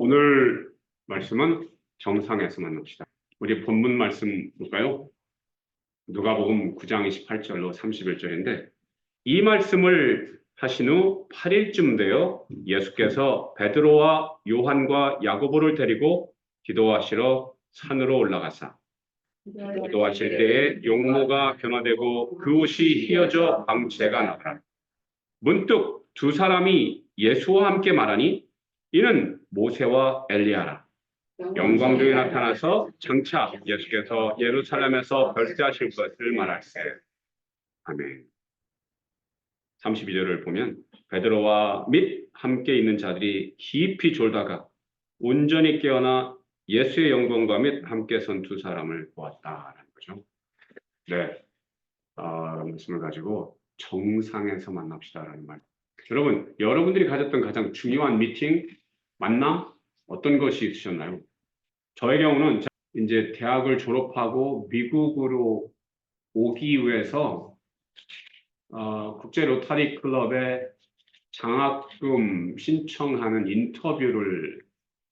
오늘 말씀은 정상에서 만납시다. 우리 본문 말씀 볼까요? 누가복음 9장 28절로 31절인데 이 말씀을 하신 후 8일쯤 되어 예수께서 베드로와 요한과 야고보를 데리고 기도하시러 산으로 올라가사 기도하실 때에 용모가 변화되고 그 옷이 휘어져 광채가 나더라. 문득 두 사람이 예수와 함께 말하니 이는 모세와 엘리야라. 영광 중에 나타나서 장차 예수께서 예루살렘에서 별세하실 것을 말할세. 아멘. 32절을 보면 베드로와 및 함께 있는 자들이 깊이 졸다가 온전히 깨어나 예수의 영광과 및 함께 선 두 사람을 보았다라는 거죠. 네, 말씀을 가지고 정상에서 만납시다라는 말. 여러분, 여러분들이 가졌던 가장 중요한 미팅, 만남 어떤 것이 있으셨나요? 저의 경우는 이제 대학을 졸업하고 미국으로 오기 위해서 국제 로타리 클럽에 장학금 신청하는 인터뷰를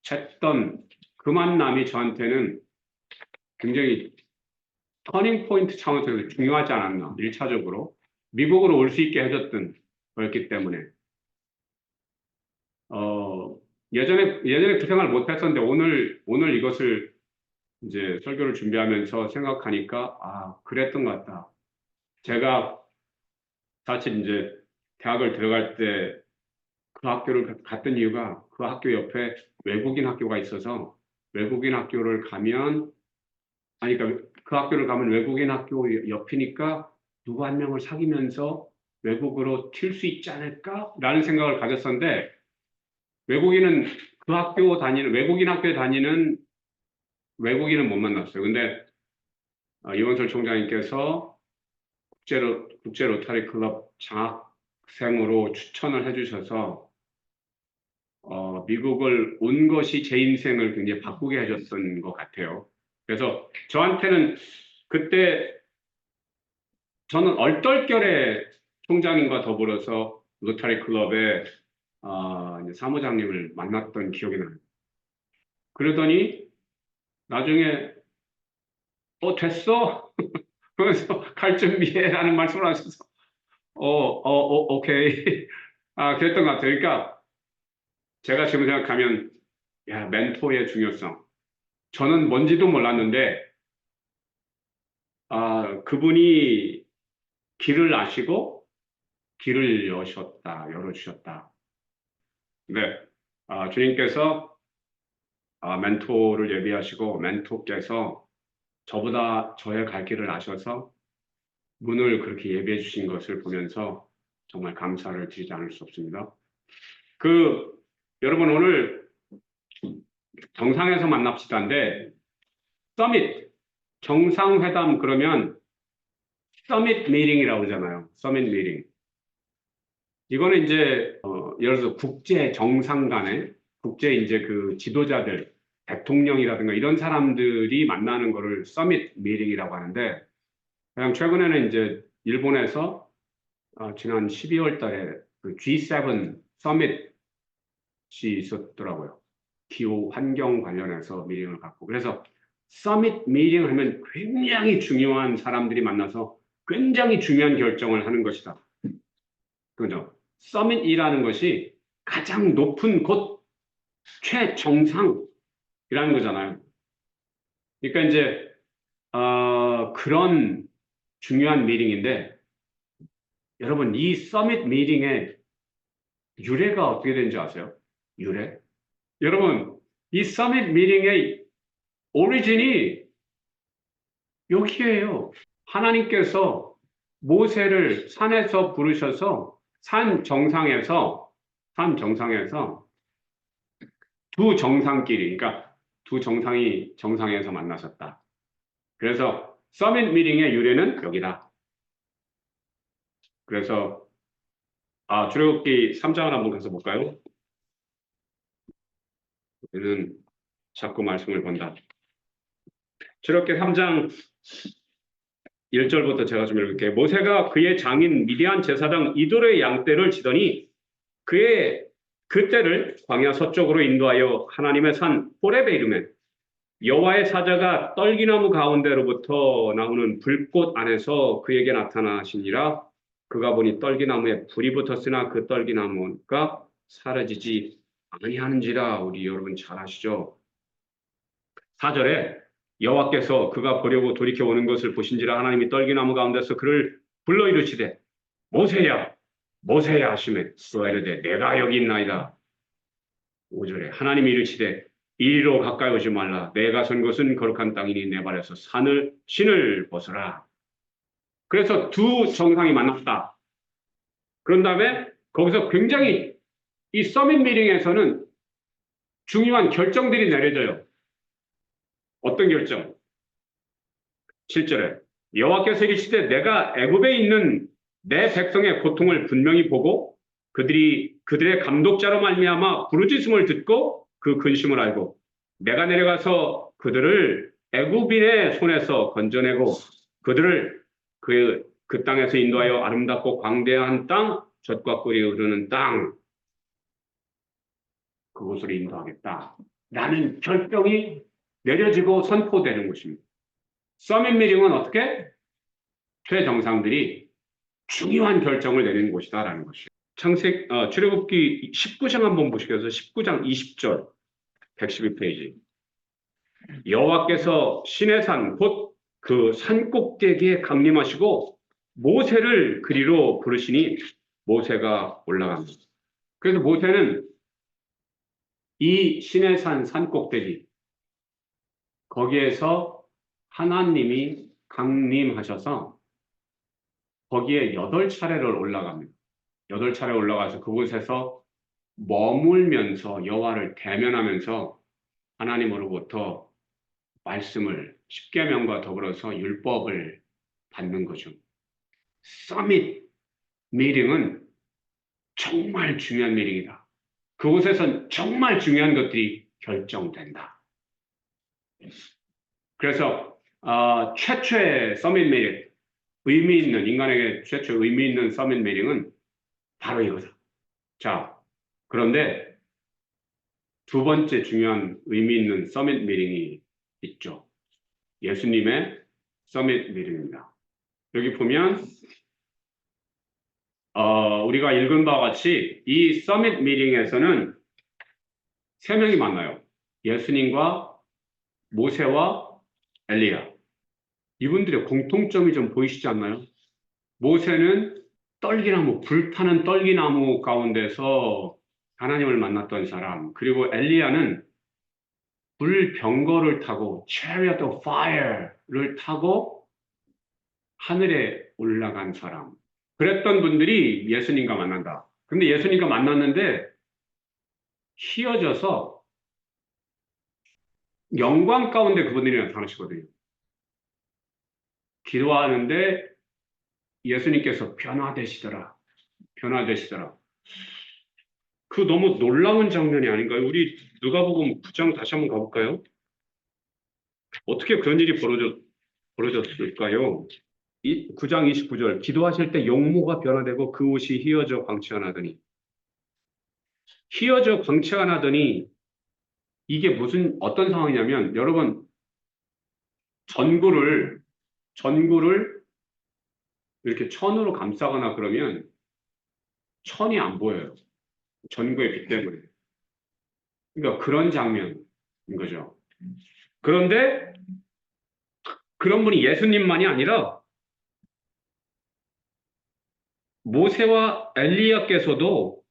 했던 그 만남이 저한테는 굉장히 터닝 포인트 차원에서 중요하지 않았나, 1차적으로 미국으로 올 수 있게 해줬던 거였기 때문에 예전에 그 생각을 못 했었는데 오늘 이것을 이제 설교를 준비하면서 생각하니까 그랬던 것 같다. 제가 사실 이제 대학을 들어갈 때 그 학교를 갔던 이유가 그 학교 옆에 외국인 학교가 있어서 외국인 학교를 가면 그러니까 그 학교를 가면 외국인 학교 옆이니까 누구 한 명을 사귀면서 외국으로 튈 수 있지 않을까라는 생각을 가졌었는데 외국인 학교에 다니는 외국인은 못 만났어요. 근데 이원설 총장님께서 국제 로타리 클럽 장학생으로 추천을 해주셔서 미국을 온 것이 제 인생을 굉장히 바꾸게 해줬던 것 같아요. 그래서 저한테는 그때 저는 얼떨결에 총장님과 더불어서 로타리 클럽의 사무장님을 만났던 기억이 나요. 그러더니 나중에 됐어? 그래서 갈 준비해라는 말씀을 하셔서 오케이. 그랬던 것 같아요. 그러니까 제가 지금 생각하면 멘토의 중요성. 저는 뭔지도 몰랐는데 그분이 길을 아시고 길을 열어주셨다. 네, 주님께서 멘토를 예비하시고 멘토께서 저보다 저의 갈 길을 아셔서 문을 그렇게 예비해 주신 것을 보면서 정말 감사를 드리지 않을 수 없습니다. 여러분 오늘 정상에서 만납시다인데 서밋, 정상회담 그러면 서밋 미팅이라고 그러잖아요. 서밋 미팅. 이거는 이제 예를 들어서 국제 정상 간에 국제 이제 그 지도자들, 대통령이라든가 이런 사람들이 만나는 거를 서밋 미팅이라고 하는데 그냥 최근에는 이제 일본에서 지난 12월 달에 그 G7 서밋이 있었더라고요. 기후 환경 관련해서 미팅을 갖고 그래서 서밋 미팅 하면 굉장히 중요한 사람들이 만나서 굉장히 중요한 결정을 하는 것이다. 그죠? 서밋이라는 것이 가장 높은 곳 최정상이라는 거잖아요. 그러니까 이제 그런 중요한 미팅인데 여러분 이 서밋 미팅의 유래가 어떻게 되는지 아세요? 유래? 여러분 이 서밋 미팅의 오리진이 여기에요. 하나님께서 모세를 산에서 부르셔서 산 정상에서 두 정상끼리, 그러니까 두 정상이 정상에서 만나셨다. 그래서 서밋 미팅의 유래는 여기다. 그래서 출애굽기 3장을 한번 가서 볼까요? 우리는 자꾸 말씀을 본다. 출애굽기 3장 1절부터 제가 좀 읽을게요. 모세가 그의 장인 미디안 제사장 이도르의 양떼를 치더니 그의 그때를 광야 서쪽으로 인도하여 하나님의 산 호렙에 이르매 여호와의 사자가 떨기나무 가운데로부터 나오는 불꽃 안에서 그에게 나타나시니라. 그가 보니 떨기나무에 불이 붙었으나 그 떨기나무가 사라지지 아니하는지라. 우리 여러분 잘 아시죠? 4절에 여호와께서 그가 보려고 돌이켜 오는 것을 보신지라 하나님이 떨기나무 가운데서 그를 불러 이르시되 모세야 모세야 하시매 그가 이르되 내가 여기 있나이다. 5절에 하나님이 이르시되 이리로 가까이 오지 말라. 내가 선 곳은 거룩한 땅이니 내 발에서 신을 벗어라. 그래서 두 정상이 만났다. 그런 다음에 거기서 굉장히 이 서밋 미팅에서는 중요한 결정들이 내려져요. 어떤 결정? 7절에 여호와께서 이르시되 내가 애굽에 있는 내 백성의 고통을 분명히 보고 그들의 감독자로 말미암아 부르짖음을 듣고 그 근심을 알고 내가 내려가서 그들을 애굽인의 손에서 건져내고 그들을 그 땅에서 인도하여 아름답고 광대한 땅, 젖과 꿀이 흐르는 땅, 그곳으로 인도하겠다. 라는 결정이 내려지고 선포되는 것입니다. 서밋 미팅은 어떻게? 최정상들이 중요한 결정을 내리는 곳이다라는 것이에요. 출애굽기 19장 한번 보시겠어요? 19장 20절, 112페이지. 여호와께서 시내산 곧 그 산꼭대기에 강림하시고 모세를 그리로 부르시니 모세가 올라갑니다. 그래서 모세는 이 시내산 산꼭대기 거기에서 하나님이 강림하셔서 거기에 8차례를 올라갑니다. 8차례 올라가서 그곳에서 머물면서 여호와를 대면하면서 하나님으로부터 말씀을 십계명과 더불어서 율법을 받는 거죠. 서밋 미팅은 정말 중요한 미팅이다. 그곳에선 정말 중요한 것들이 결정된다. 그래서 최초의 서밋 미팅, 의미 있는 인간에게 최초 의미 있는 서밋 미팅은 바로 이거다. 자, 그런데 두 번째 중요한 의미 있는 서밋 미팅이 있죠. 예수님의 서밋 미팅입니다. 여기 보면 우리가 읽은 바와 같이 이 서밋 미팅에서는 세 명이 만나요. 예수님과 모세와 엘리야. 이분들의 공통점이 좀 보이시지 않나요? 모세는 떨기나무, 불타는 떨기나무 가운데서 하나님을 만났던 사람, 그리고 엘리야는 불병거를 타고 chariot of fire를 타고 하늘에 올라간 사람. 그랬던 분들이 예수님과 만난다. 근데 예수님과 만났는데 휘어져서 영광 가운데 그분들이 나타나시거든요. 기도하는데 예수님께서 변화되시더라. 그 너무 놀라운 장면이 아닌가요? 우리 누가복음 9장 다시 한번 가볼까요? 어떻게 그런 일이 벌어졌을까요? 9장 29절 기도하실 때 용모가 변화되고 그 옷이 휘어져 광채가 나더니 이게 어떤 상황이냐면 여러분 전구를 이렇게 천으로 감싸거나 그러면 천이 안 보여요. 전구의 빛 때문에. 그러니까 그런 장면인 거죠. 그런데 그런 분이 예수님만이 아니라 모세와 엘리야께서도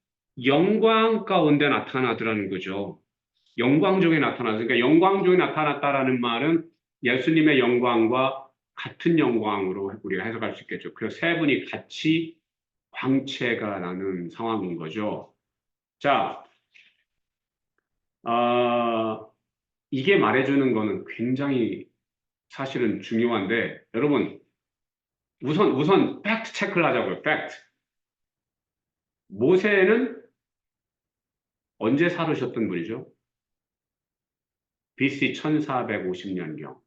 영광 가운데 나타나더라는 거죠. 영광 중에 나타나서 그러니까 영광 중에 나타났다라는 말은 예수님의 영광과 같은 영광으로 우리가 해석할 수 있겠죠. 그래서 세 분이 같이 광채가 나는 상황인 거죠. 자, 이게 말해주는 거는 굉장히 사실은 중요한데 여러분 우선 팩트 체크를 하자고요. 팩트. 모세는 언제 살으셨던 분이죠? BC 1450년경.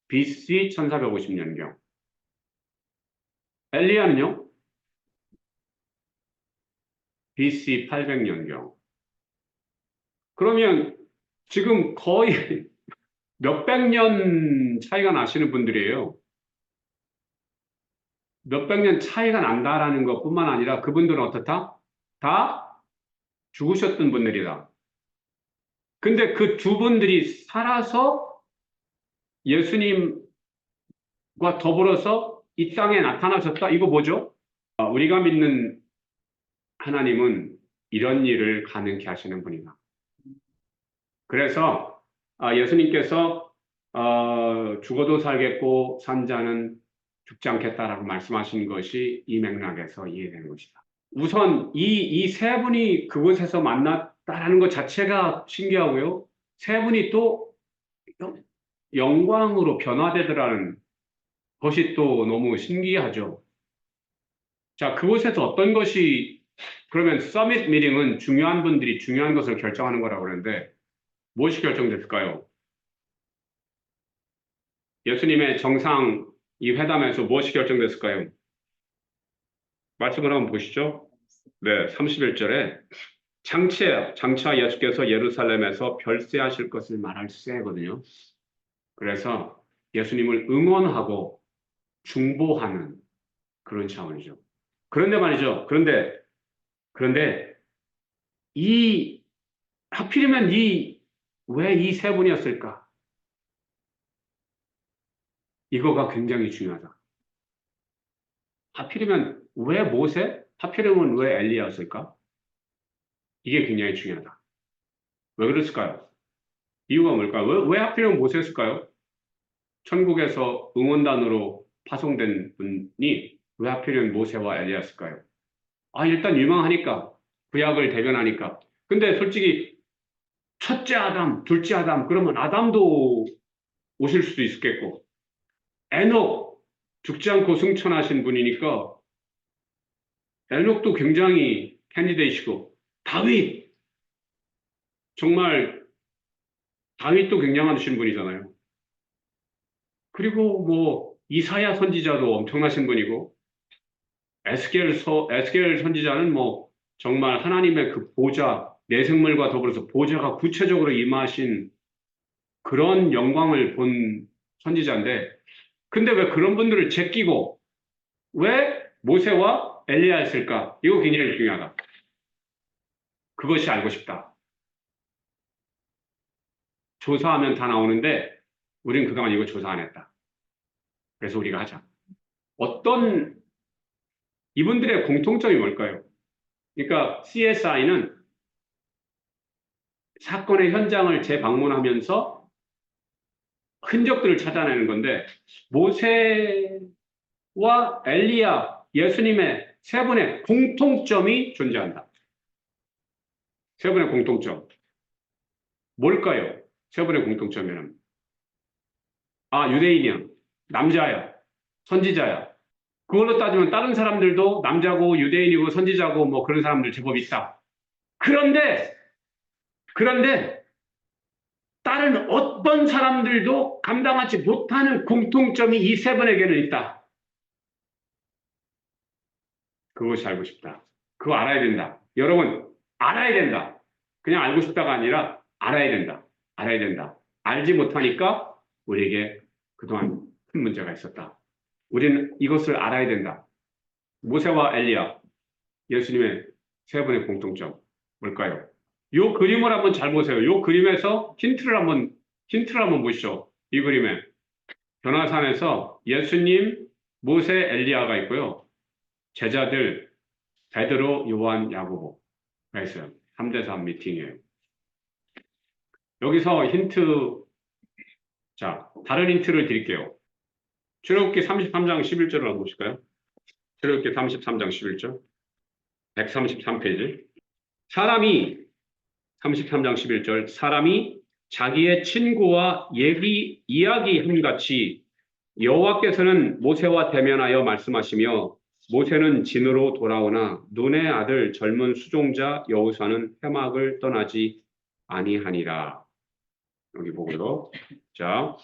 BC 1450년경. 엘리야는요? BC 800년경. 그러면 지금 거의 몇백 년 차이가 나시는 분들이에요. 몇백 년 차이가 난다라는 것뿐만 아니라 그분들은 어떻다? 다 죽으셨던 분들이다. 근데 그 두 분들이 살아서 예수님과 더불어서 이 땅에 나타나셨다? 이거 뭐죠? 우리가 믿는 하나님은 이런 일을 가능케 하시는 분이다. 그래서 예수님께서 죽어도 살겠고 산 자는 죽지 않겠다라고 말씀하신 것이 이 맥락에서 이해되는 것이다. 우선 이 세 분이 그곳에서 만났다라는 것 자체가 신기하고요. 세 분이 또 영광으로 변화되더라는 것이 또 너무 신기하죠. 자, 그곳에서 어떤 것이 그러면 서밋 미팅은 중요한 분들이 중요한 것을 결정하는 거라고 그러는데 무엇이 결정됐을까요? 예수님의 정상 이 회담에서 무엇이 결정됐을까요? 말씀을 한번 보시죠. 네, 31절에 장차 예수께서 예루살렘에서 별세하실 것을 말할세거든요. 그래서 예수님을 응원하고 중보하는 그런 차원이죠. 그런데 말이죠. 그런데 하필이면 왜 이 세 분이었을까? 이거가 굉장히 중요하다. 하필이면 왜 모세? 하필이면 왜 엘리야였을까? 이게 굉장히 중요하다. 왜 그랬을까요? 이유가 뭘까요? 왜 하필이면 모세였을까요? 천국에서 응원단으로 파송된 분이 왜 하필이면 모세와 엘리야였을까요? 일단 유명하니까, 구약을 대변하니까. 근데 솔직히 첫째 아담, 둘째 아담, 그러면 아담도 오실 수도 있겠고, 에녹, 죽지 않고 승천하신 분이니까 에녹도 굉장히 캔디데이시고, 다윗, 정말 다윗도 굉장하신 분이잖아요. 그리고 뭐 이사야 선지자도 엄청나신 분이고, 에스겔 선지자는 뭐 정말 하나님의 그 보좌, 내생물과 더불어서 보좌가 구체적으로 임하신 그런 영광을 본 선지자인데, 근데 왜 그런 분들을 제끼고 왜 모세와 엘리야였을까? 이거 굉장히 중요하다. 그것이 알고 싶다. 조사하면 다 나오는데 우린 그동안 이거 조사 안 했다. 그래서 우리가 하자. 어떤 이분들의 공통점이 뭘까요? 그러니까 CSI는 사건의 현장을 재방문하면서 흔적들을 찾아내는 건데 모세와 엘리야, 예수님의 세 분의 공통점이 존재한다. 세 분의 공통점. 뭘까요? 세 분의 공통점에는 유대인이야, 남자야, 선지자야. 그걸로 따지면 다른 사람들도 남자고 유대인이고 선지자고 뭐 그런 사람들 제법 있다. 그런데 다른 어떤 사람들도 감당하지 못하는 공통점이 이 세 분에게는 있다. 그것이 알고 싶다. 그거 알아야 된다. 여러분, 알아야 된다. 그냥 알고 싶다가 아니라 알아야 된다. 알아야 된다. 알지 못하니까 우리에게 그동안 큰 문제가 있었다. 우리는 이것을 알아야 된다. 모세와 엘리야, 예수님의 세 분의 공통점 뭘까요? 요 그림을 한번 잘 보세요. 요 그림에서 힌트를 한번 보시죠. 이 그림에 변화산에서 예수님, 모세, 엘리야가 있고요. 제자들 베드로, 요한, 야고보가 있어요. 3대3 미팅이에요. 여기서 다른 힌트를 드릴게요. 출애굽기 33장 11절을 한번 보실까요? 출애굽기 33장 11절. 133페이지. 33장 11절. 사람이 자기의 친구와 이야기함 같이 여호와께서는 모세와 대면하여 말씀하시며 모세는 진으로 돌아오나 눈의 아들 젊은 수종자 여호수아는 회막을 떠나지 아니하니라. 여기 보고요. 자,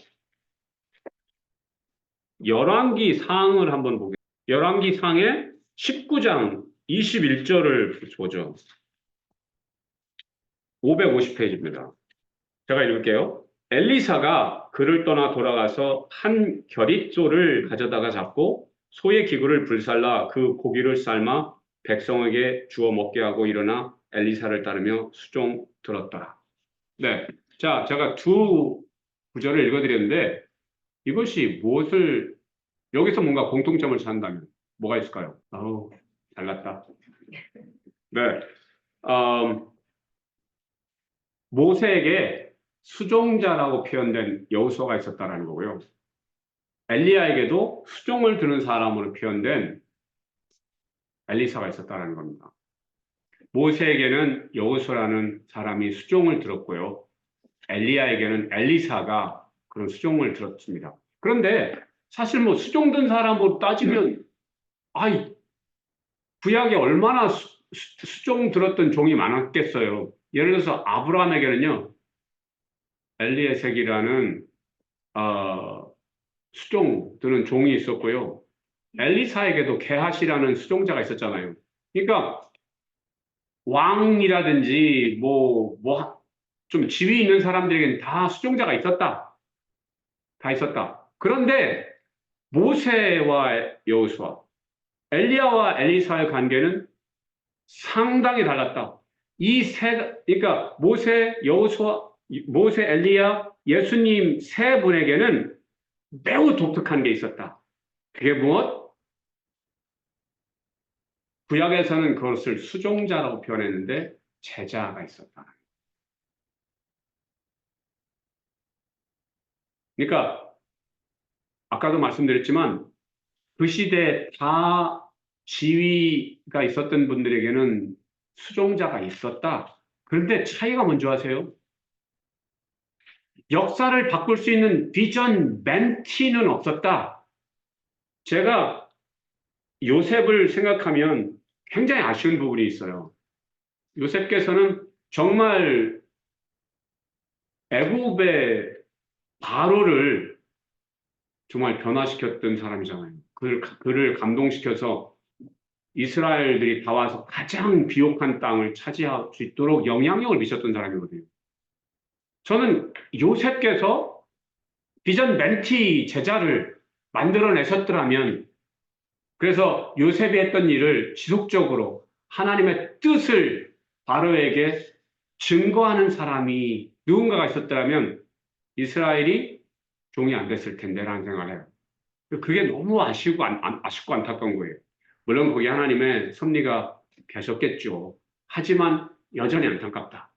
열왕기 상을 한번 보겠습니다. 열왕기 상의 19장 21절을 보죠. 550페이지입니다. 제가 읽을게요. 엘리사가 그를 떠나 돌아가서 한 겨릿소를 가져다가 잡고 소의 기구를 불살라 그 고기를 삶아 백성에게 주어 먹게 하고 일어나 엘리사를 따르며 수종 들었더라. 네. 자, 제가 두 구절을 읽어드렸는데 이것이 무엇을 여기서 뭔가 공통점을 찾는다면 뭐가 있을까요? 아우, 잘났다. 네. 음, 모세에게 수종자라고 표현된 여호수아가 있었다라는 거고요. 엘리야에게도 수종을 드는 사람으로 표현된 엘리사가 있었다는 겁니다. 모세에게는 여호수아라는 사람이 수종을 들었고요. 엘리야에게는 엘리사가 그런 수종을 들었습니다. 그런데 사실 뭐 수종 든 사람으로 따지면 아이 구약에 얼마나 수종 들었던 종이 많았겠어요. 예를 들어서 아브라함에게는요. 엘리에섹이라는 수종 드는 종이 있었고요. 엘리사에게도 게하시라는 수종자가 있었잖아요. 그러니까 왕이라든지 좀 지위 있는 사람들에게는 다 수종자가 있었다. 다 있었다. 그런데 모세와 여호수아, 엘리야와 엘리사의 관계는 상당히 달랐다. 그러니까 모세, 여호수아, 모세, 엘리야, 예수님 세 분에게는 매우 독특한 게 있었다. 그게 무엇? 구약에서는 그것을 수종자라고 표현했는데 제자가 있었다. 그러니까 아까도 말씀드렸지만 그 시대에 다 지위가 있었던 분들에게는 수종자가 있었다. 그런데 차이가 뭔지 아세요? 역사를 바꿀 수 있는 비전 멘티는 없었다. 제가 요셉을 생각하면 굉장히 아쉬운 부분이 있어요. 요셉께서는 정말 애굽의 바로를 정말 변화시켰던 사람이잖아요. 그를 감동시켜서 이스라엘들이 다 와서 가장 비옥한 땅을 차지할 수 있도록 영향력을 미쳤던 사람이거든요. 저는 요셉께서 비전 멘티 제자를 만들어내셨더라면 그래서 요셉이 했던 일을 지속적으로 하나님의 뜻을 바로에게 증거하는 사람이 누군가가 있었더라면 이스라엘이 종이 안 됐을 텐데라는 생각을 해요. 그게 너무 아쉽고 안타까운 거예요. 물론 거기 하나님의 섭리가 계셨겠죠. 하지만 여전히 안타깝다.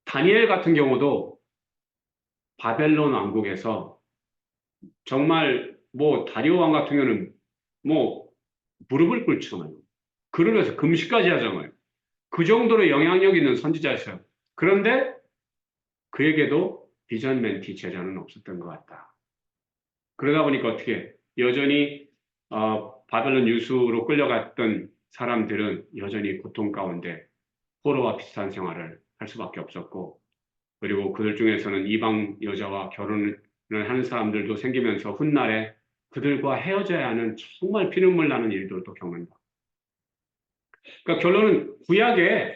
다니엘 같은 경우도 바벨론 왕국에서 정말 뭐 다리오 왕 같은 경우는 뭐 무릎을 꿇잖아요. 그러면서 금식까지 하잖아요. 그 정도로 영향력 있는 선지자였어요. 그런데 그에게도 비전 멘티 제자는 없었던 것 같다. 그러다 보니까 어떻게 여전히 바벨론 유수로 끌려갔던 사람들은 여전히 고통 가운데 포로와 비슷한 생활을 할 수밖에 없었고 그리고 그들 중에서는 이방 여자와 결혼을 하는 사람들도 생기면서 훗날에 그들과 헤어져야 하는 정말 피눈물 나는 일들도 겪는다. 그러니까 결론은 구약에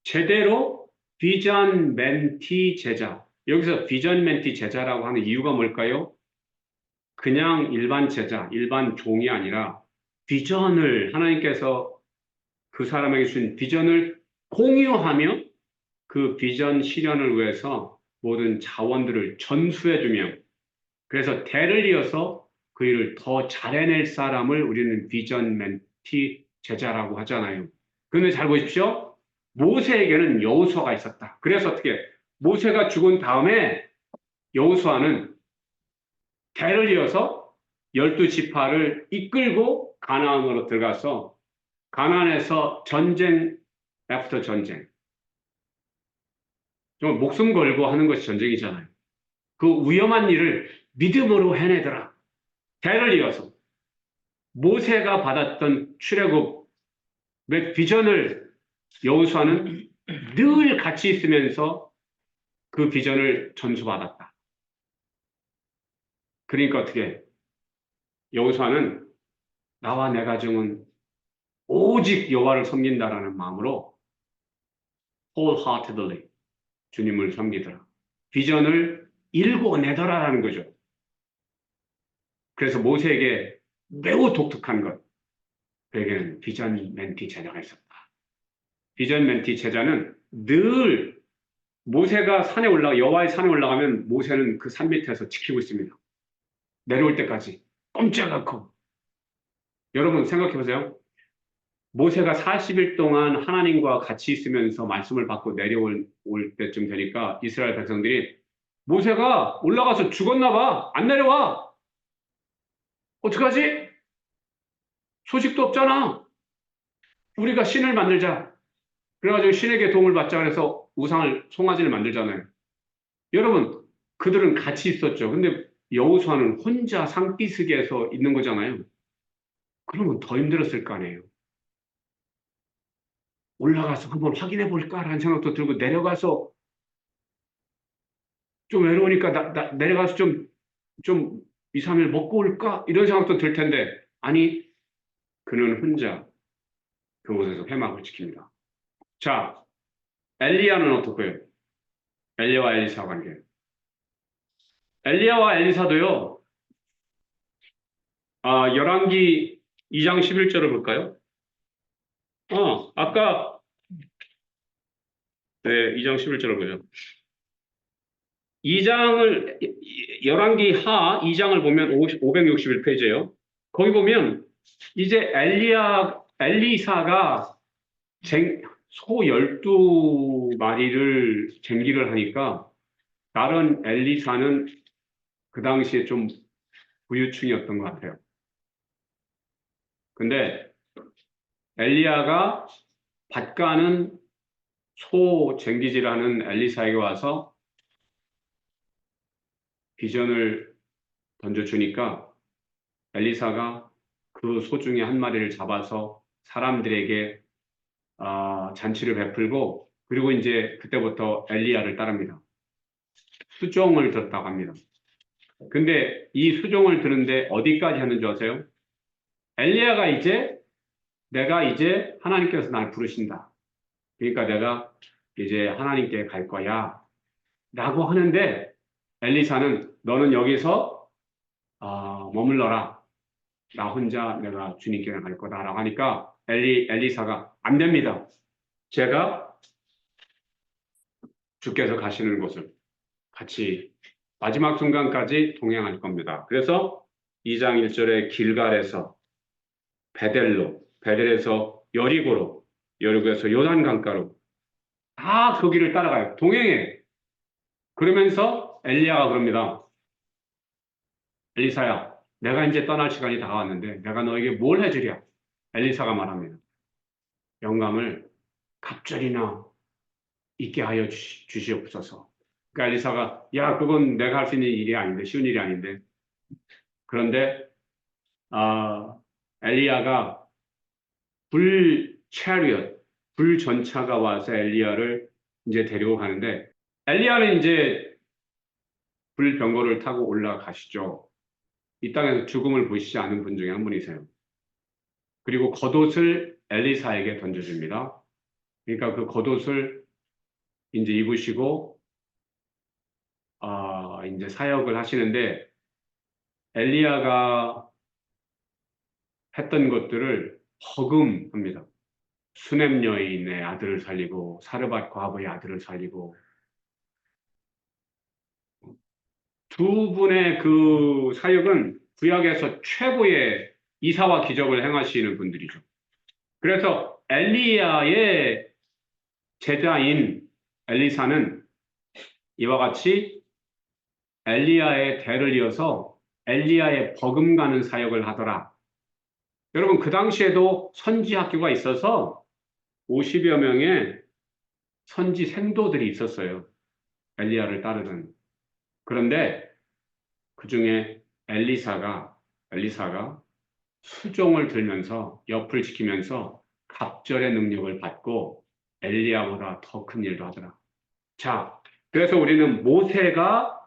제대로 비전 멘티 제자 여기서 비전 멘티 제자라고 하는 이유가 뭘까요? 그냥 일반 제자, 일반 종이 아니라 비전을 하나님께서 그 사람에게 주신 비전을 공유하며 그 비전 실현을 위해서 모든 자원들을 전수해주며 그래서 대를 이어서 그 일을 더 잘해낼 사람을 우리는 비전 멘티 제자라고 하잖아요. 그런데 잘 보십시오. 모세에게는 여호수아가 있었다. 그래서 어떻게 모세가 죽은 다음에 여호수아는 대를 이어서 12지파를 이끌고 가나안으로 들어가서 가나안에서 전쟁, 애프터 전쟁. 정말 목숨 걸고 하는 것이 전쟁이잖아요. 그 위험한 일을 믿음으로 해내더라. 대를 이어서 모세가 받았던 출애굽의 비전을 여호수아는 늘 같이 있으면서 그 비전을 전수받았다. 그러니까 어떻게 여호수아는 나와 내 가정은 오직 여호와를 섬긴다라는 마음으로 wholeheartedly 주님을 섬기더라. 비전을 일궈내더라라는 거죠. 그래서 모세에게 매우 독특한 것, 그에게는 비전 멘티 제자가 있었다. 비전 멘티 제자는 늘 모세가 산에 여호와의 산에 올라가면 모세는 그 산 밑에서 지키고 있습니다. 내려올 때까지 꼼짝 않고. 여러분 생각해 보세요. 모세가 40일 동안 하나님과 같이 있으면서 말씀을 받고 내려올 때쯤 되니까 이스라엘 백성들이 모세가 올라가서 죽었나 봐. 안 내려와. 어떡하지? 소식도 없잖아. 우리가 신을 만들자. 그래가지고 신에게 도움을 받자 그래서 송아지를 만들잖아요. 여러분, 그들은 같이 있었죠. 근데 여호수아는 혼자 산기슭에서 있는 거잖아요. 그러면 더 힘들었을 거 아니에요. 올라가서 한번 확인해 볼까라는 생각도 들고 내려가서 좀 외로우니까 내려가서 좀 2, 3일 먹고 올까? 이런 생각도 들 텐데 아니, 그는 혼자 그곳에서 회막을 지킵니다. 자, 엘리야는 어떻고요? 엘리야와 엘리사 관계. 엘리야와 엘리사도요. 열왕기 2장 11절을 볼까요? 아까 네, 2장 11절을 보죠. 2장을 열왕기 하 2장을 보면 561페이지예요. 거기 보면 이제 엘리사가 소 12마리를 쟁기를 하니까 다른 엘리사는 그 당시에 좀 부유층이었던 것 같아요. 근데 엘리야가 밭 가는 소 쟁기질하는 엘리사에게 와서 비전을 던져주니까 엘리사가 그 소 중에 한 마리를 잡아서 사람들에게 잔치를 베풀고 그리고 이제 그때부터 엘리야를 따릅니다. 수종을 들었다고 합니다. 근데 이 수종을 드는데 어디까지 하는 줄 아세요? 엘리야가 내가 이제 하나님께서 날 부르신다. 그러니까 내가 이제 하나님께 갈 거야. 라고 하는데 엘리사는 너는 여기서 머물러라. 나 혼자 내가 주님께 갈 거다라고 하니까 엘리사가 안 됩니다. 제가 주께서 가시는 곳을 같이 마지막 순간까지 동행할 겁니다. 그래서 2장 1절에 길갈에서 베델에서 여리고로, 여리고에서 요단강가로 다 그 길을 따라가요. 동행해. 그러면서 엘리야가 그럽니다. 엘리사야, 내가 이제 떠날 시간이 다가왔는데 내가 너에게 뭘 해주랴? 엘리사가 말합니다. 영감을 갑절이나 있게 하여 주시옵소서. 그러니까 엘리사가 야, 그건 내가 할 수 있는 일이 아닌데, 쉬운 일이 아닌데. 그런데 엘리야가 불 전차가 와서 엘리야를 이제 데리고 가는데 엘리야는 이제 불병거를 타고 올라가시죠. 이 땅에서 죽음을 보시지 않은 분 중에 한 분이세요. 그리고 겉옷을 엘리사에게 던져줍니다. 그러니까 그 겉옷을 이제 입으시고 이제 사역을 하시는데 엘리야가 했던 것들을 허금합니다. 수넴 여인의 아들을 살리고 사르밧 과부의 아들을 살리고 두 분의 그 사역은 구약에서 최고의 이사와 기적을 행하시는 분들이죠. 그래서 엘리야의 제자인 엘리사는 이와 같이 엘리야의 대를 이어서 엘리야의 버금가는 사역을 하더라. 여러분 그 당시에도 선지 학교가 있어서 50여 명의 선지 생도들이 있었어요. 엘리야를 따르는. 그런데 그 중에 엘리사가 수종을 들면서 옆을 지키면서 갑절의 능력을 받고 엘리야보다 더 큰 일도 하더라. 자, 그래서 우리는 모세가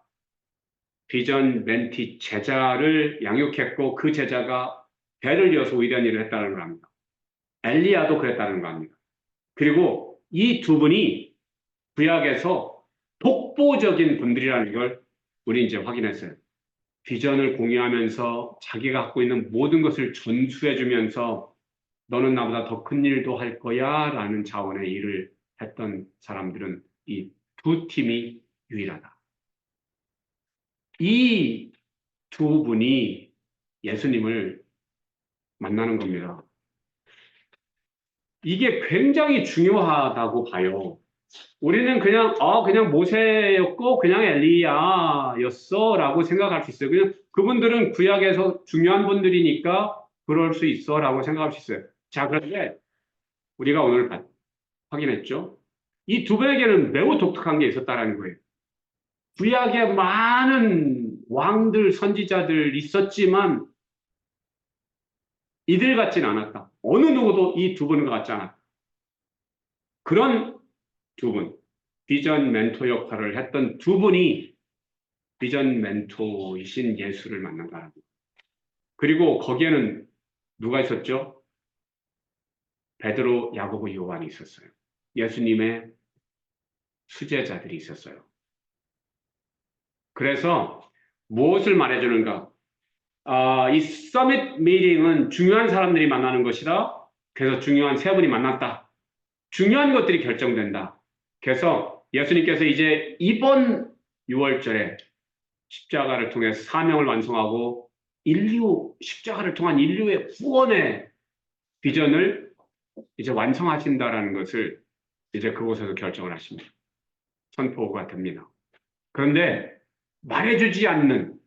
비전 멘티 제자를 양육했고 그 제자가 배를 이어서 위대한 일을 했다는 걸 압니다. 엘리야도 그랬다는 거 압니다. 그리고 이 두 분이 구약에서 독보적인 분들이라는 걸 우리 이제 확인했어요. 비전을 공유하면서 자기가 갖고 있는 모든 것을 전수해주면서 너는 나보다 더 큰 일도 할 거야 라는 차원의 일을 했던 사람들은 이 두 팀이 유일하다. 이 두 분이 예수님을 만나는 겁니다. 이게 굉장히 중요하다고 봐요. 우리는 그냥 모세였고 그냥 엘리야였어라고 생각할 수 있어요. 그냥 그분들은 구약에서 중요한 분들이니까 그럴 수 있어라고 생각할 수 있어요. 자, 그런데 우리가 오늘 확인했죠. 이 두 분에게는 매우 독특한 게 있었다라는 거예요. 구약에 많은 왕들, 선지자들 있었지만 이들 같지는 않았다. 어느 누구도 이 두 분과 같지 않았다. 그런 두 분, 비전 멘토 역할을 했던 두 분이 비전 멘토이신 예수를 만난다는 거예요. 그리고 거기에는 누가 있었죠? 베드로, 야고보, 요한이 있었어요. 예수님의 수제자들이 있었어요. 그래서 무엇을 말해주는가? 이 서밋 미팅은 중요한 사람들이 만나는 것이다. 그래서 중요한 세 분이 만났다. 중요한 것들이 결정된다. 그래서 예수님께서 이제 이번 6월절에 십자가를 통해 사명을 완성하고 십자가를 통한 인류의 구원의 비전을 이제 완성하신다라는 것을 이제 그곳에서 결정을 하십니다. 선포가 됩니다. 그런데 말해주지 않는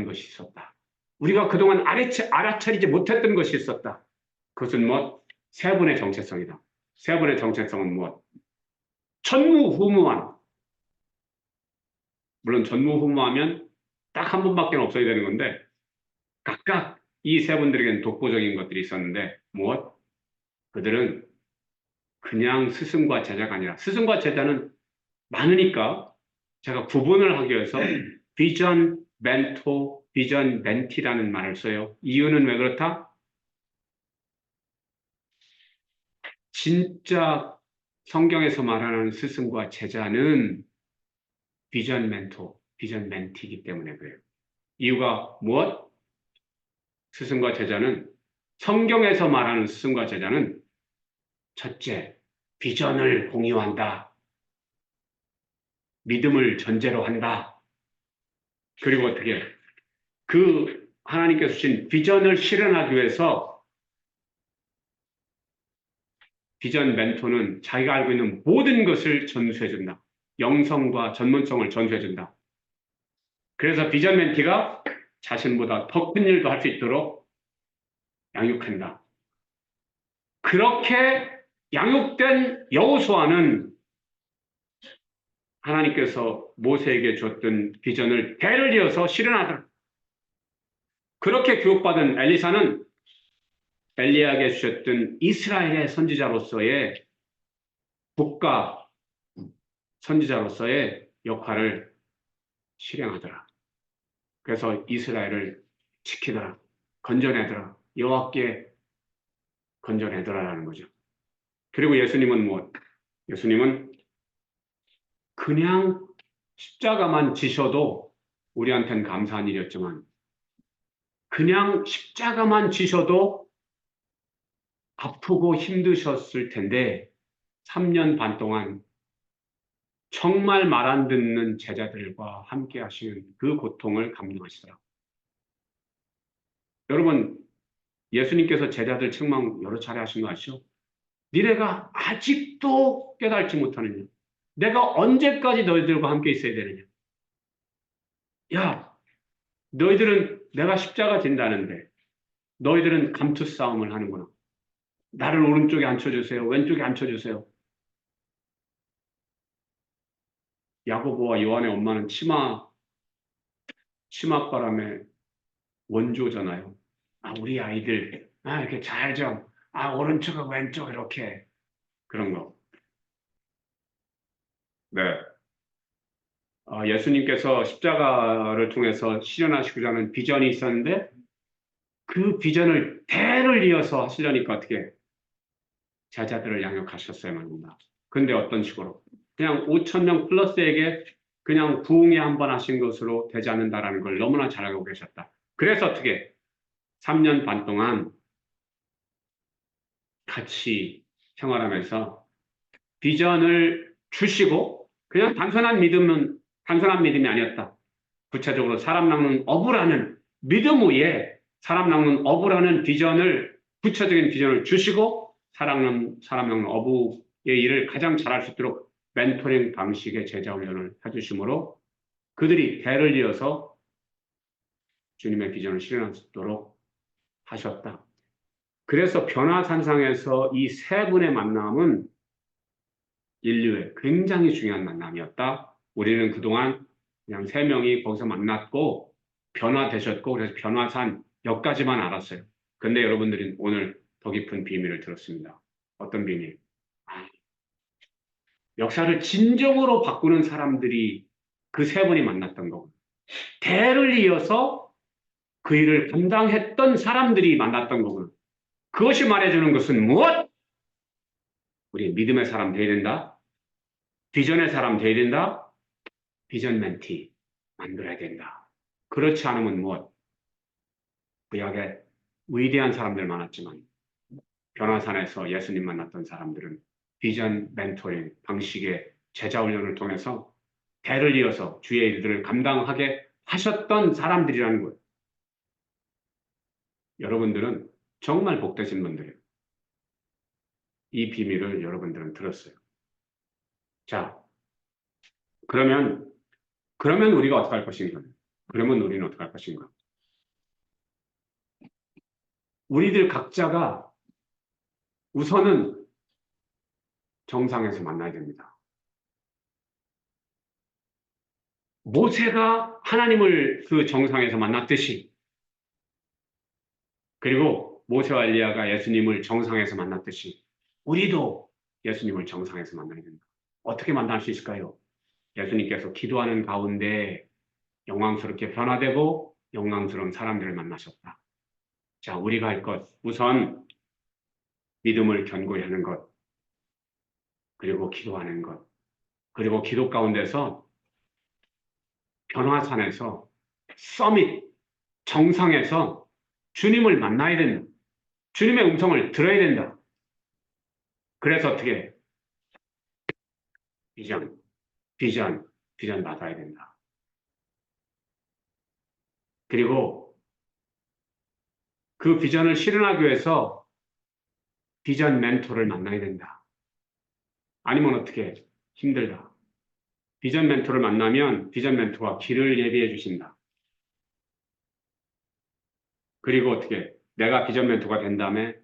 것이 있었다. 우리가 그동안 알아차리지 못했던 것이 있었다. 그것은 뭐? 세 분의 정체성이다. 세 분의 정체성은 무엇? 전무후무한. 물론 전무후무하면 딱 한 분밖에 없어야 되는 건데 각각 이 세 분들에게는 독보적인 것들이 있었는데 무엇? 그들은 그냥 스승과 제자가 아니라 스승과 제자는 많으니까 제가 구분을 하기 위해서 비전 멘토, 비전 멘티라는 말을 써요. 이유는 왜 그렇다? 진짜 성경에서 말하는 스승과 제자는 비전 멘토, 비전 멘티이기 때문에 그래요. 이유가 무엇? 스승과 제자는 성경에서 말하는 스승과 제자는 첫째, 비전을 공유한다. 믿음을 전제로 한다. 그리고 어떻게 그 하나님께서 주신 비전을 실현하기 위해서 비전 멘토는 자기가 알고 있는 모든 것을 전수해준다. 영성과 전문성을 전수해준다. 그래서 비전 멘티가 자신보다 더 큰 일도 할 수 있도록 양육한다. 그렇게 양육된 여호수아는 하나님께서 모세에게 줬던 비전을 대를 이어서 실현하더라. 그렇게 교육받은 엘리사는 엘리야에게 주셨던 이스라엘의 선지자로서의 국가 선지자로서의 역할을 실행하더라. 그래서 이스라엘을 지키더라. 건져내더라. 여호와께 건져내더라라는 거죠. 그리고 예수님은 무엇? 예수님은 그냥 십자가만 지셔도 우리한테는 감사한 일이었지만 그냥 십자가만 지셔도 아프고 힘드셨을 텐데 3년 반 동안 정말 말 안 듣는 제자들과 함께 하시는 그 고통을 감당하시더라고요. 여러분, 예수님께서 제자들 책망 여러 차례 하신 거 아시죠? 니네가 아직도 깨달지 못하느냐? 내가 언제까지 너희들과 함께 있어야 되느냐? 야, 너희들은 내가 십자가 진다는데 너희들은 감투 싸움을 하는구나. 나를 오른쪽에 앉혀주세요. 왼쪽에 앉혀주세요. 야고보와 요한의 엄마는 치맛바람의 원조잖아요. 우리 아이들, 이렇게 잘 좀, 오른쪽하고 왼쪽 이렇게. 그런 거. 네. 예수님께서 십자가를 통해서 실현하시고자 하는 비전이 있었는데 그 비전을 대를 이어서 하시려니까 어떻게 제자들을 양육하셨어야만 합니다. 근데 어떤 식으로? 그냥 5천 명 플러스에게 그냥 부흥회 한번 하신 것으로 되지 않는다라는 걸 너무나 잘 알고 계셨다. 그래서 어떻게 3년 반 동안 같이 생활하면서 비전을 주시고 그냥 단순한 믿음이 아니었다. 구체적으로 사람 낚는 어부라는 믿음 위에 사람 낚는 어부라는 구체적인 비전을 주시고 사람 낚는 어부의 일을 가장 잘할 수 있도록 멘토링 방식의 제자 훈련을 해주심으로 그들이 대를 이어서 주님의 비전을 실현할 수 있도록 하셨다. 그래서 변화산상에서 이 세 분의 만남은 인류의 굉장히 중요한 만남이었다. 우리는 그동안 그냥 세 명이 거기서 만났고 변화되셨고 그래서 변화산 여기까지만 알았어요. 근데 여러분들은 오늘 더 깊은 비밀을 들었습니다. 어떤 비밀? 역사를 진정으로 바꾸는 사람들이 그 세 분이 만났던 거고 대를 이어서 그 일을 감당했던 사람들이 만났던 거고 그것이 말해주는 것은 무엇? 우리 믿음의 사람 되어야 된다. 비전의 사람 되어야 된다. 비전 멘티 만들어야 된다. 그렇지 않으면 무엇? 구약에 위대한 사람들 많았지만 변화산에서 예수님 만났던 사람들은 비전 멘토링 방식의 제자 훈련을 통해서 대를 이어서 주의 일들을 감당하게 하셨던 사람들이라는 거예요. 여러분들은 정말 복되신 분들이에요. 이 비밀을 여러분들은 들었어요. 자, 그러면 우리가 어떻게 할 것인가? 그러면 우리는 어떻게 할 것인가? 우리들 각자가 우선은 정상에서 만나야 됩니다. 모세가 하나님을 그 정상에서 만났듯이 그리고 모세와 엘리야가 예수님을 정상에서 만났듯이 우리도 예수님을 정상에서 만나야 된다. 어떻게 만날 수 있을까요? 예수님께서 기도하는 가운데 영광스럽게 변화되고 영광스러운 사람들을 만나셨다. 자, 우리가 할 것, 우선 믿음을 견고히 하는 것, 그리고 기도하는 것, 그리고 기도 가운데서 변화산에서 서밋, 정상에서 주님을 만나야 된다. 주님의 음성을 들어야 된다. 그래서 어떻게? 비전 받아야 된다. 그리고 그 비전을 실현하기 위해서 비전 멘토를 만나야 된다. 아니면 어떻게? 힘들다. 비전 멘토를 만나면 비전 멘토가 길을 예비해 주신다. 그리고 어떻게? 내가 비전 멘토가 된 다음에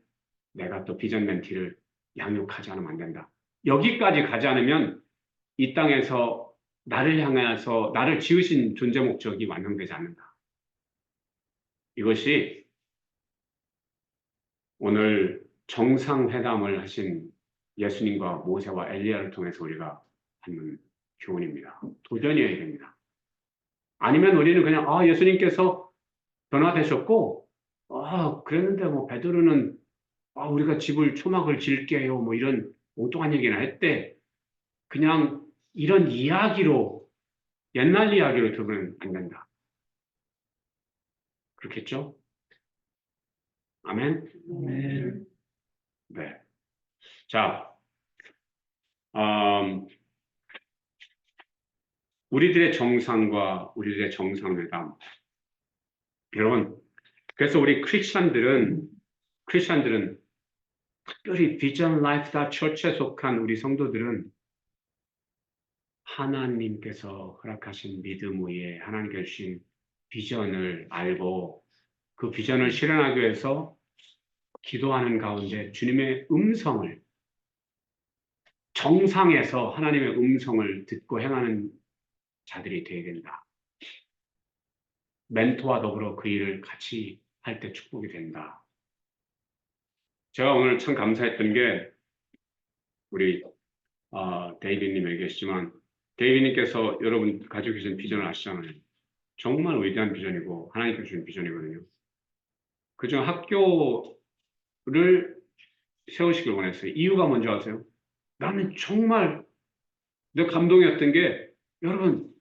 내가 또 비전 멘티를 양육하지 않으면 안 된다. 여기까지 가지 않으면 이 땅에서 나를 향해서 나를 지으신 존재 목적이 완성되지 않는다. 이것이 오늘 정상회담을 하신 예수님과 모세와 엘리야를 통해서 우리가 받는 교훈입니다. 도전이어야 됩니다. 아니면 우리는 그냥 예수님께서 변화되셨고 그랬는데 뭐 베드로는 우리가 집을 초막을 질게요 뭐 이런 엉뚱한 얘기나 했대. 그냥 이런 이야기로 옛날 이야기로 들으면 안 된다. 그렇겠죠? 아멘? 네. 자, 우리들의 정상과 우리들의 정상회담. 여러분, 그래서 우리 크리스찬들은 특별히 비전 라이프 다 처치에 속한 우리 성도들은 하나님께서 허락하신 믿음 위에 하나님께서 주신 비전을 알고 그 비전을 실현하기 위해서 기도하는 가운데 주님의 음성을 정상에서 하나님의 음성을 듣고 행하는 자들이 되어야 된다. 멘토와 더불어 그 일을 같이 할 때 축복이 된다. 제가 오늘 참 감사했던 게 우리 데이비드님 여기 계시지만 데이비드님께서 여러분 가지고 계신 비전을 아시잖아요. 정말 위대한 비전이고 하나님께서 주신 비전이거든요. 그중 학교를 세우시길 원했어요. 이유가 뭔지 아세요? 나는 정말 내 감동이었던 게 여러분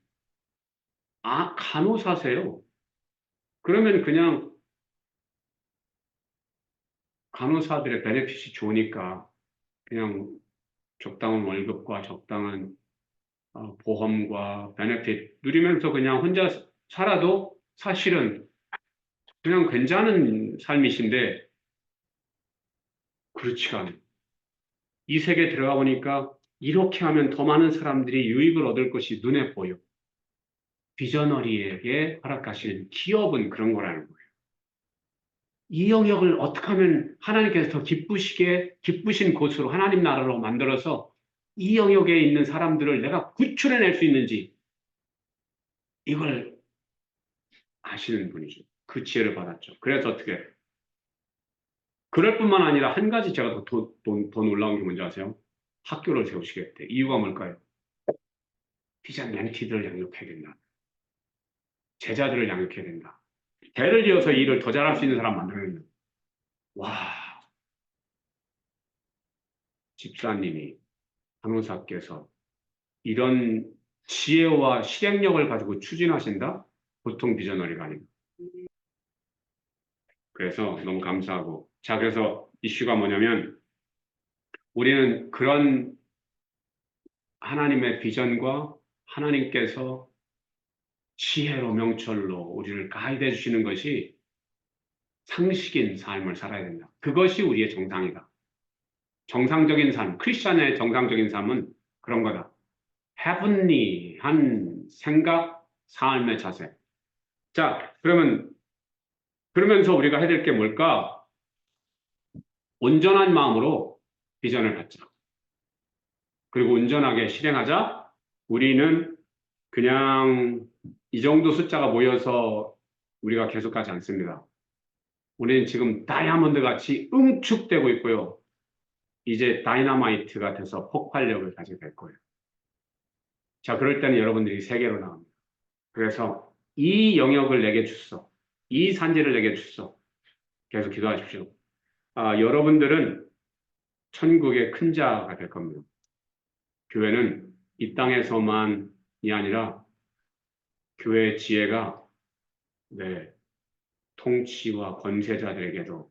간호사세요. 그러면 그냥 간호사들의 베네핏이 좋으니까 그냥 적당한 월급과 적당한 보험과 베네핏 누리면서 그냥 혼자 살아도 사실은 그냥 괜찮은 삶이신데 그렇지 않아요. 이 세계에 들어가 보니까 이렇게 하면 더 많은 사람들이 유익을 얻을 것이 눈에 보여. 비저너리에게 허락하시는 기업은 그런 거라는 거예요. 이 영역을 어떻게 하면 하나님께서 더 기쁘신 곳으로 하나님 나라로 만들어서 이 영역에 있는 사람들을 내가 구출해낼 수 있는지 이걸 아시는 분이죠. 그 지혜를 받았죠. 그래서 어떻게 그럴 뿐만 아니라 한 가지 제가 더 놀라운 게 뭔지 아세요? 학교를 세우시겠대. 이유가 뭘까요? 비전 멘티들을 양육해야 된다. 제자들을 양육해야 된다. 대를 이어서 일을 더 잘할 수 있는 사람 만들어야 된다. 와, 집사님이 간호사께서 이런 지혜와 실행력을 가지고 추진하신다? 보통 비전너리가 아닙니다. 그래서 너무 감사하고. 자, 그래서 이슈가 뭐냐면 우리는 그런 하나님의 비전과 하나님께서 지혜로 명철로 우리를 가이드해 주시는 것이 상식인 삶을 살아야 된다. 그것이 우리의 정상이다. 정상적인 삶, 크리스천의 정상적인 삶은 그런 거다. 헤븐리한 생각, 삶의 자세. 자, 그러면서 우리가 해야 될 게 뭘까? 온전한 마음으로 비전을 갖자. 그리고 온전하게 실행하자. 우리는 그냥 이 정도 숫자가 모여서 우리가 계속 가지 않습니다. 우리는 지금 다이아몬드 같이 응축되고 있고요. 이제 다이너마이트가 돼서 폭발력을 가지게 될 거예요. 자, 그럴 때는 여러분들이 세계로 나갑니다. 그래서 이 영역을 내게 주소. 이 산지를 내게 주소. 계속 기도하십시오. 여러분들은 천국의 큰 자가 될 겁니다. 교회는 이 땅에서만이 아니라 교회의 지혜가 통치와 권세자들에게도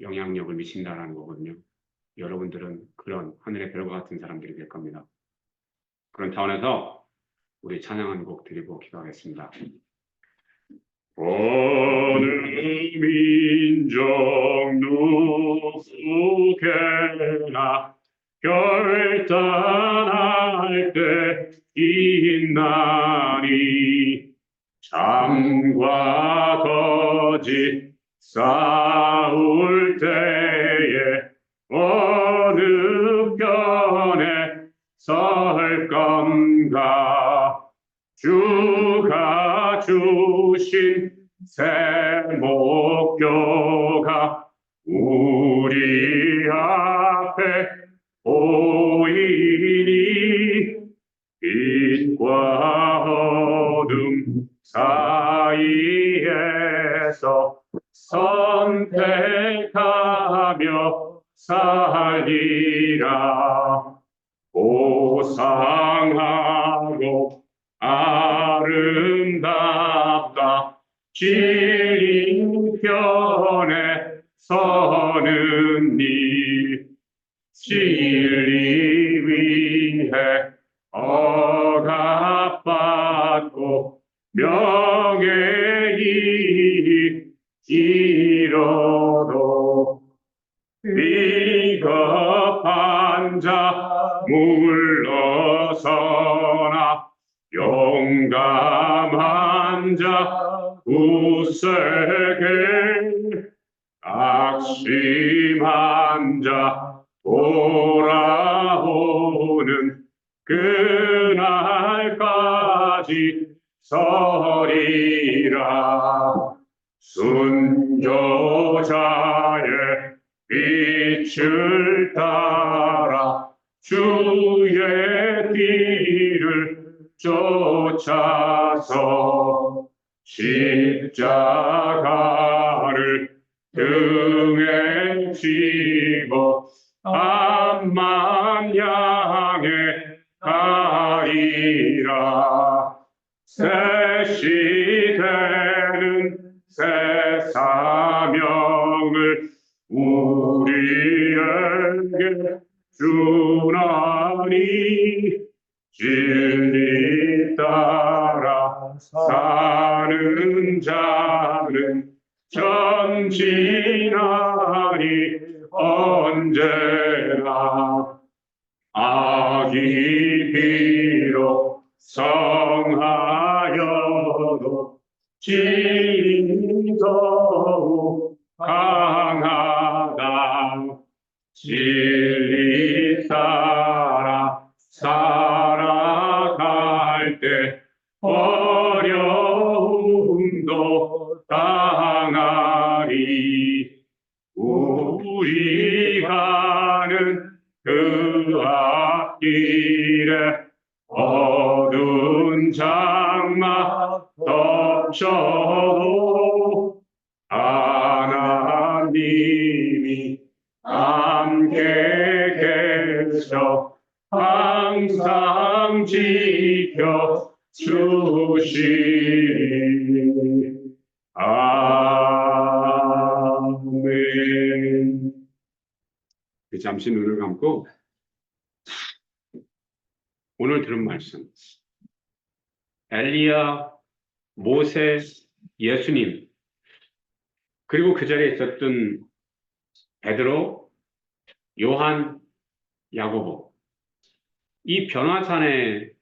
영향력을 미친다라는 거거든요. 여러분들은 그런 하늘의 별과 같은 사람들이 될 겁니다. 그런 차원에서 우리 찬양한 곡 드리고 기도하겠습니다. 어느 민족 누구에게나 결단할 때 있나니 참과 거짓 싸울 때에 어느 편에 설 건가 주가 주신 새 목표가 우리 앞에 보이니 빛과 어둠 사이에서 선택하며 살리라 고상하고 아름답다 진리 편에 서는 니 진리 위해 억압받고 명예이익 이뤄도 비겁한 자 물러서나 용감한 자 굳세게 악심한 자 돌아오는 그날까지 서리라 순교자의 빛을 따라 주의 길을 쫓아서 십자가를 등에 지고 마음 향해 가리라. 새 시대는 새 사명을 우리에게 주나니 진리 따라 사는 자는 전진하리 언제나. 악이 비록 성하여도 진리 더욱 강하다. 진리 따라 살아갈 때 어려움도 당하리. 우리 가는 그 앞길에 어두운 장막 덮쳐도 하나님이 함께 계셔 항상 지켜 주시리. 아멘. 잠시 눈을 감고 오늘 들은 말씀, 엘리야, 모세, 예수님, 그리고 그 자리에 있었던 베드로, 요한, 야고보, 이 변화산의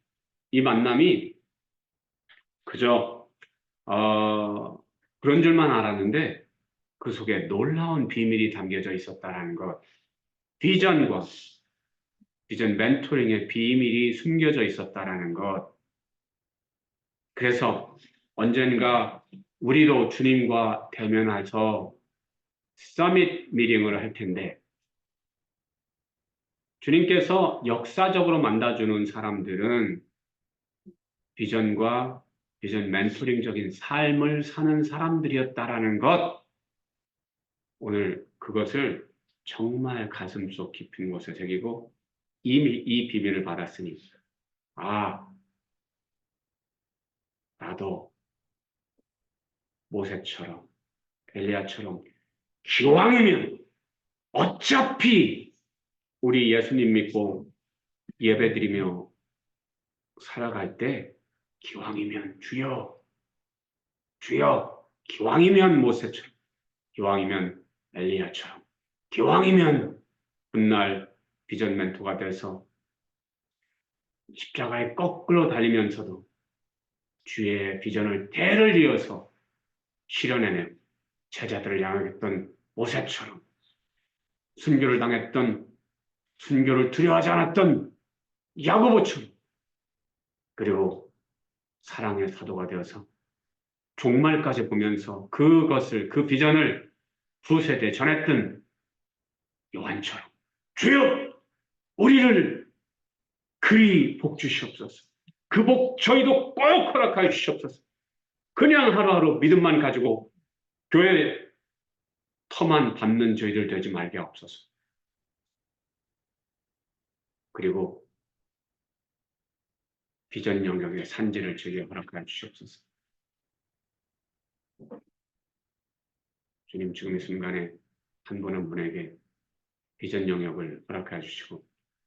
이 만남이 그저 그런 줄만 알았는데 그 속에 놀라운 비밀이 담겨져 있었다는 것, 비전 멘토링의 비밀이 숨겨져 있었다는 것. 그래서 언젠가 우리도 주님과 대면해서 서밋 미팅을 할 텐데 주님께서 역사적으로 만나주는 사람들은 비전 멘토링적인 삶을 사는 사람들이었다라는 것, 오늘 그것을 정말 가슴속 깊은 곳에 새기고 이미 이 비밀을 받았으니 나도 모세처럼 엘리야처럼 기왕이면 어차피 우리 예수님 믿고 예배드리며 살아갈 때 기왕이면 주여 기왕이면 모세처럼 기왕이면 엘리야처럼 기왕이면 훗날 비전 멘토가 돼서 십자가에 거꾸로 달리면서도 주의 비전을 대를 이어서 실현해내 제자들을 향했던 모세처럼 순교를 당했던 순교를 두려워하지 않았던 야고보처럼 그리고 사랑의 사도가 되어서 종말까지 보면서 그것을 그 비전을 두세대 전했던 요한처럼 주여 우리를 그리 복 주시옵소서. 그 복 저희도 꼭 허락하여 주시옵소서. 그냥 하루하루 믿음만 가지고 교회 터만 받는 저희들 되지 말게 없소서. 그리고 비전 영역의 산지를 저희에 허락하여 주시옵소서. 주님 지금 이 순간에 한 분 한 분에게 비전 영역을 허락하여 주시고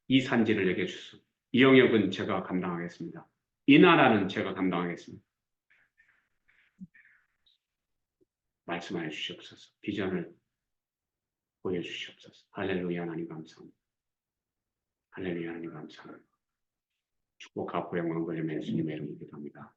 이 산지를 내게 주소서. 이 영역은 제가 감당하겠습니다. 이 나라는 제가 감당하겠습니다. 말씀하여 주시옵소서. 비전을 보여주시옵소서. 할렐루야 하나님 감사합니다. 할렐루야 하나님 감사합니다. 축복하고 영광 걸리며 예수님의 이름으로 기도합니다.